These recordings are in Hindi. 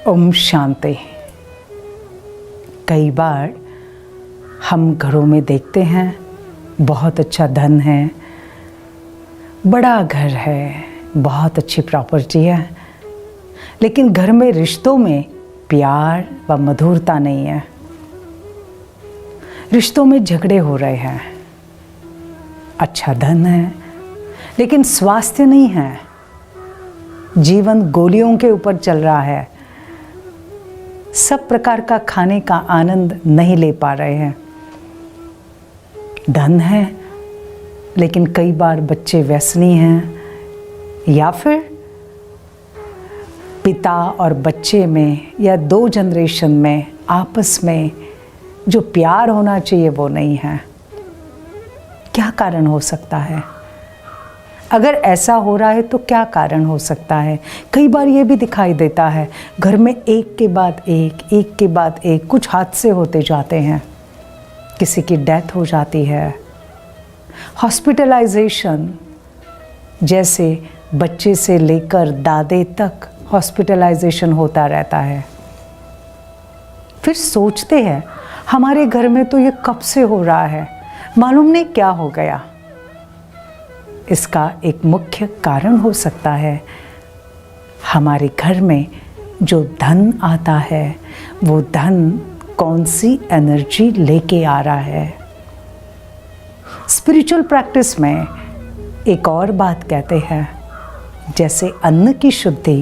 ओम शांति। कई बार हम घरों में देखते हैं बहुत अच्छा धन है, बड़ा घर है, बहुत अच्छी प्रॉपर्टी है, लेकिन घर में रिश्तों में प्यार व मधुरता नहीं है। रिश्तों में झगड़े हो रहे हैं। अच्छा धन है लेकिन स्वास्थ्य नहीं है। जीवन गोलियों के ऊपर चल रहा है। सब प्रकार का खाने का आनंद नहीं ले पा रहे हैं। धन है लेकिन कई बार बच्चे व्यसनी हैं, या फिर पिता और बच्चे में या दो जनरेशन में आपस में जो प्यार होना चाहिए वो नहीं है। क्या कारण हो सकता है? अगर ऐसा हो रहा है तो क्या कारण हो सकता है? कई बार ये भी दिखाई देता है घर में एक के बाद एक कुछ हादसे होते जाते हैं। किसी की डेथ हो जाती है, हॉस्पिटलाइजेशन, जैसे बच्चे से लेकर दादे तक हॉस्पिटलाइजेशन होता रहता है। फिर सोचते हैं हमारे घर में तो ये कब से हो रहा है, मालूम नहीं क्या हो गया। इसका एक मुख्य कारण हो सकता है हमारे घर में जो धन आता है वो धन कौन सी एनर्जी लेके आ रहा है। स्पिरिचुअल प्रैक्टिस में एक और बात कहते हैं, जैसे अन्न की शुद्धि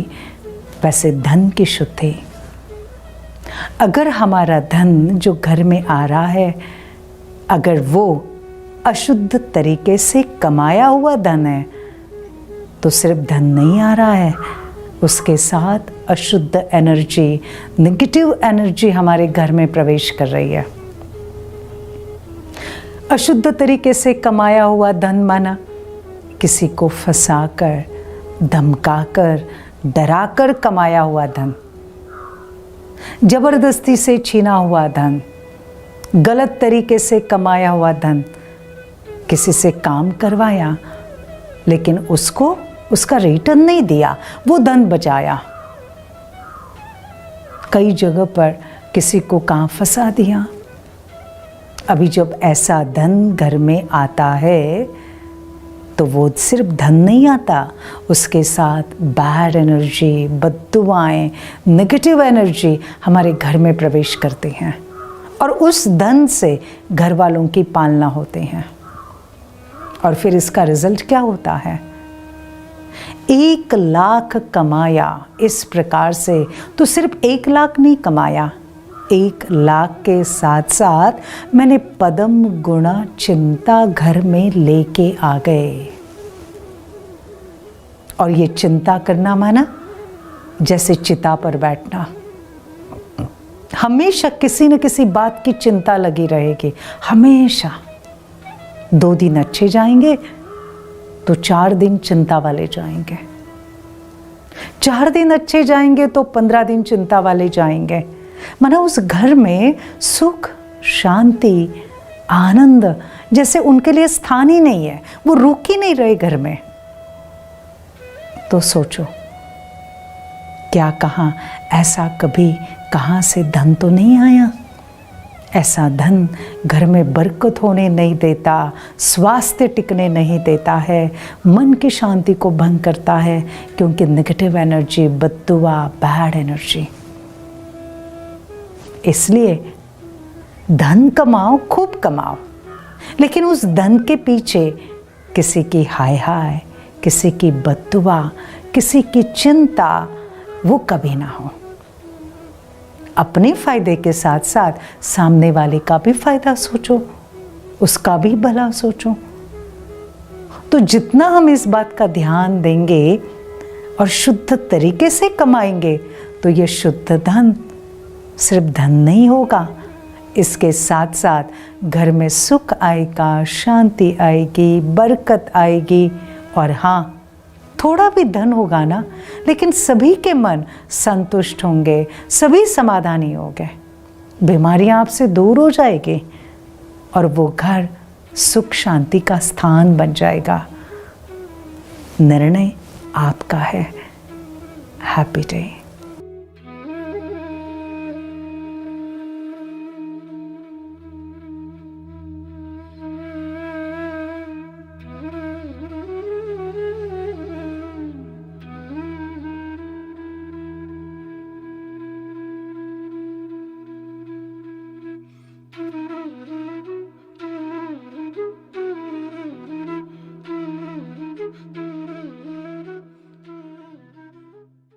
वैसे धन की शुद्धि। अगर हमारा धन जो घर में आ रहा है, अगर वो अशुद्ध तरीके से कमाया हुआ धन है, तो सिर्फ धन नहीं आ रहा है, उसके साथ अशुद्ध एनर्जी, नेगेटिव एनर्जी हमारे घर में प्रवेश कर रही है। अशुद्ध तरीके से कमाया हुआ धन माना किसी को फंसाकर, धमकाकर, डराकर कमाया हुआ धन, जबरदस्ती से छीना हुआ धन, गलत तरीके से कमाया हुआ धन, किसी से काम करवाया लेकिन उसको उसका रिटर्न नहीं दिया, वो धन बचाया। कई जगह पर किसी को कहाँ फंसा दिया। अभी जब ऐसा धन घर में आता है तो वो सिर्फ धन नहीं आता, उसके साथ बैड एनर्जी, बद्दुआएं, नेगेटिव एनर्जी हमारे घर में प्रवेश करती हैं और उस धन से घर वालों की पालना होती है। और फिर इसका रिजल्ट क्या होता है? 1 लाख कमाया इस प्रकार से, तो सिर्फ 1 लाख नहीं कमाया, 1 लाख के साथ साथ मैंने पदम गुणा चिंता घर में लेके आ गए। और ये चिंता करना माना जैसे चिता पर बैठना। हमेशा किसी न किसी बात की चिंता लगी रहेगी, हमेशा। 2 दिन अच्छे जाएंगे तो 4 दिन चिंता वाले जाएंगे, 4 दिन अच्छे जाएंगे तो 15 दिन चिंता वाले जाएंगे। माना उस घर में सुख, शांति, आनंद जैसे उनके लिए स्थान ही नहीं है, वो रुक ही नहीं रहे घर में। तो सोचो, क्या कहाँ ऐसा कभी कहाँ से धन तो नहीं आया? ऐसा धन घर में बरकत होने नहीं देता, स्वास्थ्य टिकने नहीं देता है, मन की शांति को भंग करता है, क्योंकि नेगेटिव एनर्जी, बद्दुआ, बैड एनर्जी। इसलिए धन कमाओ, खूब कमाओ, लेकिन उस धन के पीछे किसी की हाय हाय, किसी की बद्दुआ, किसी की चिंता वो कभी ना हो। अपने फायदे के साथ साथ सामने वाले का भी फायदा सोचो, उसका भी भला सोचो। तो जितना हम इस बात का ध्यान देंगे और शुद्ध तरीके से कमाएंगे तो ये शुद्ध धन सिर्फ धन नहीं होगा, इसके साथ साथ घर में सुख आएगा, शांति आएगी, बरकत आएगी। और हाँ, थोड़ा भी धन होगा ना, लेकिन सभी के मन संतुष्ट होंगे, सभी समाधानी होंगे, बीमारियां आपसे दूर हो जाएगी और वो घर सुख शांति का स्थान बन जाएगा। निर्णय आपका है। Happy day.